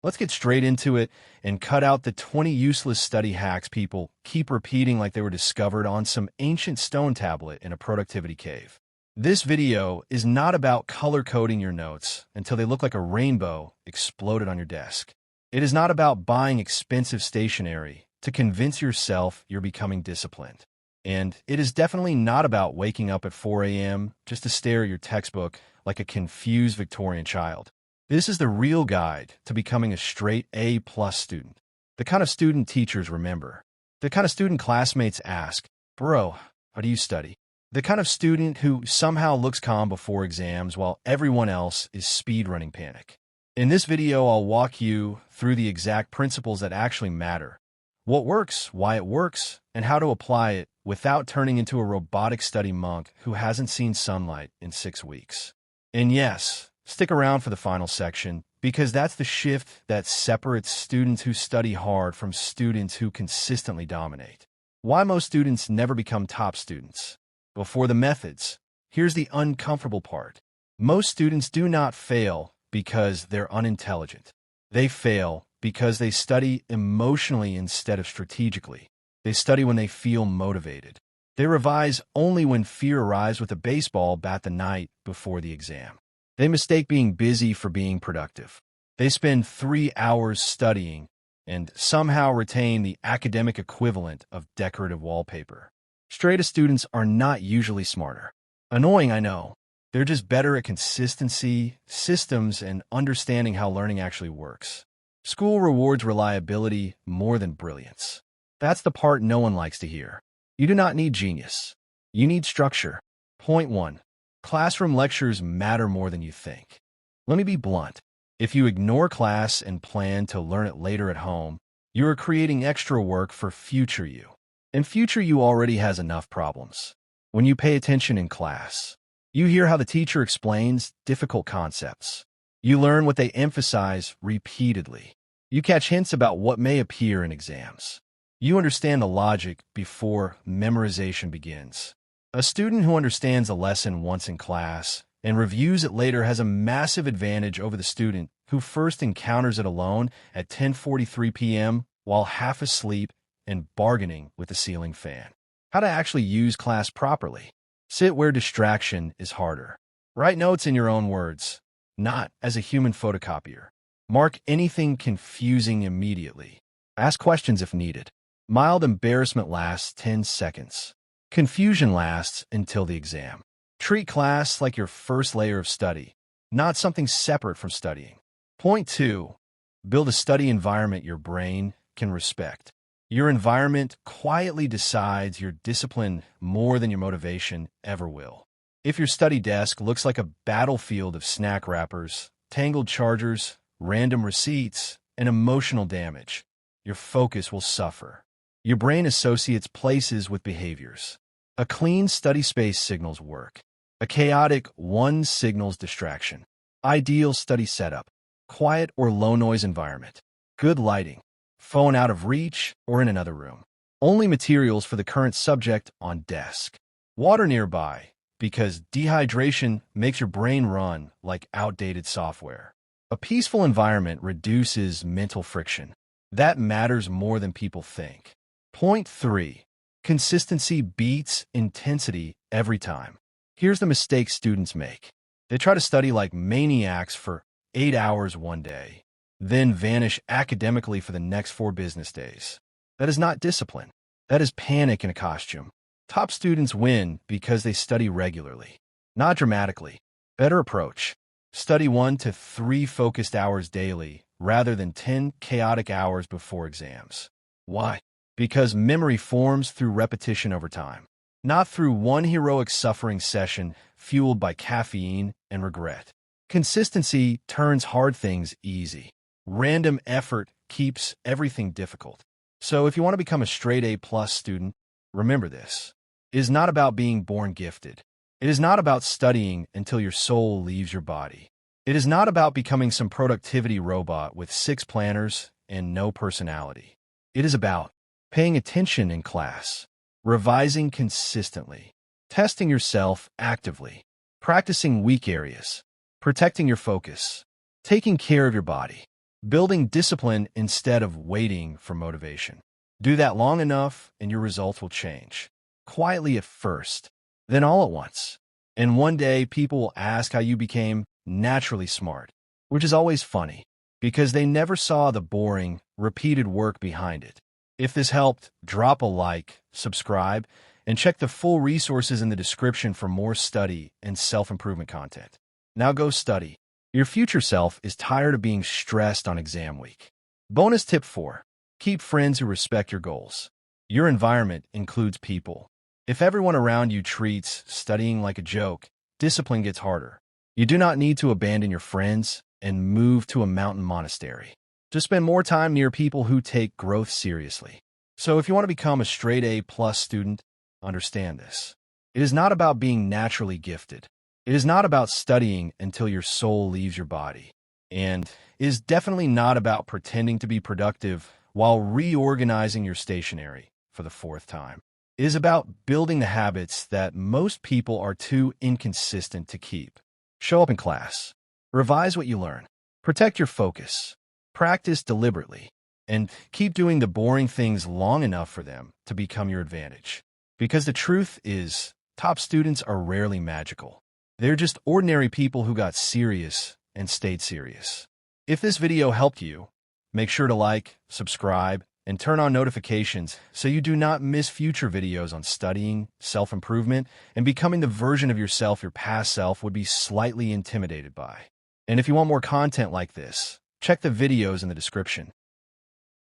Let's get straight into it and cut out the 20 useless study hacks people keep repeating like they were discovered on some ancient stone tablet in a productivity cave. This video is not about color-coding your notes until they look like a rainbow exploded on your desk. It is not about buying expensive stationery to convince yourself you're becoming disciplined. And it is definitely not about waking up at 4 a.m. just to stare at your textbook like a confused Victorian child. This is the real guide to becoming a straight A-plus student. The kind of student teachers remember. The kind of student classmates ask, "Bro, how do you study?" The kind of student who somehow looks calm before exams while everyone else is speedrunning panic. In this video, I'll walk you through the exact principles that actually matter. What works, why it works, and how to apply it without turning into a robotic study monk who hasn't seen sunlight in 6 weeks. And yes, stick around for the final section, because that's the shift that separates students who study hard from students who consistently dominate. Why most students never become top students. Before the methods, here's the uncomfortable part. Most students do not fail because they're unintelligent. They fail because they study emotionally instead of strategically. They study when they feel motivated. They revise only when fear arrives with a baseball bat the night before the exam. They mistake being busy for being productive. They spend 3 hours studying and somehow retain the academic equivalent of decorative wallpaper. Straight-A students are not usually smarter. Annoying, I know. They're just better at consistency, systems, and understanding how learning actually works. School rewards reliability more than brilliance. That's the part no one likes to hear. You do not need genius. You need structure. Point 1. Classroom lectures matter more than you think. Let me be blunt. If you ignore class and plan to learn it later at home, you are creating extra work for future you. And future you already has enough problems. When you pay attention in class, you hear how the teacher explains difficult concepts. You learn what they emphasize repeatedly. You catch hints about what may appear in exams. You understand the logic before memorization begins. A student who understands a lesson once in class and reviews it later has a massive advantage over the student who first encounters it alone at 10:43 p.m. while half asleep and bargaining with the ceiling fan. How to actually use class properly. Sit where distraction is harder. Write notes in your own words, not as a human photocopier. Mark anything confusing immediately. Ask questions if needed. Mild embarrassment lasts 10 seconds. Confusion lasts until the exam. Treat class like your first layer of study, not something separate from studying. Point 2. Build a study environment your brain can respect. Your environment quietly decides your discipline more than your motivation ever will. If your study desk looks like a battlefield of snack wrappers, tangled chargers, random receipts, and emotional damage, your focus will suffer. Your brain associates places with behaviors. A clean study space signals work. A chaotic one signals distraction. Ideal study setup. Quiet or low-noise environment. Good lighting. Phone out of reach or in another room. Only materials for the current subject on desk. Water nearby, because dehydration makes your brain run like outdated software. A peaceful environment reduces mental friction. That matters more than people think. Point 3. Consistency beats intensity every time. Here's the mistake students make. They try to study like maniacs for 8 hours one day, then vanish academically for the next 4 business days. That is not discipline. That is panic in a costume. Top students win because they study regularly, not dramatically. Better approach. Study 1 to 3 focused hours daily rather than 10 chaotic hours before exams. Why? Because memory forms through repetition over time, not through one heroic suffering session fueled by caffeine and regret. Consistency turns hard things easy. Random effort keeps everything difficult. So if you want to become a straight A+ student, remember this. It is not about being born gifted. It is not about studying until your soul leaves your body. It is not about becoming some productivity robot with 6 planners and no personality. It is about paying attention in class, revising consistently, testing yourself actively, practicing weak areas, protecting your focus, taking care of your body. building discipline instead of waiting for motivation. Do that long enough and your results will change. Quietly at first, then all at once. And one day, people will ask how you became naturally smart, which is always funny, because they never saw the boring, repeated work behind it. If this helped, drop a like, subscribe, and check the full resources in the description for more study and self-improvement content. Now go study. Your future self is tired of being stressed on exam week. Bonus tip 4. Keep friends who respect your goals. Your environment includes people. If everyone around you treats studying like a joke, discipline gets harder. You do not need to abandon your friends and move to a mountain monastery. Just spend more time near people who take growth seriously. So if you want to become a straight A+ student, understand this. It is not about being naturally gifted. It is not about studying until your soul leaves your body. And it is definitely not about pretending to be productive while reorganizing your stationery for the 4th time. It is about building the habits that most people are too inconsistent to keep. Show up in class. Revise what you learn. Protect your focus. Practice deliberately. And keep doing the boring things long enough for them to become your advantage. Because the truth is, top students are rarely magical. They're just ordinary people who got serious and stayed serious. If this video helped you, make sure to like, subscribe, and turn on notifications so you do not miss future videos on studying, self-improvement, and becoming the version of yourself your past self would be slightly intimidated by. And if you want more content like this, check the videos in the description.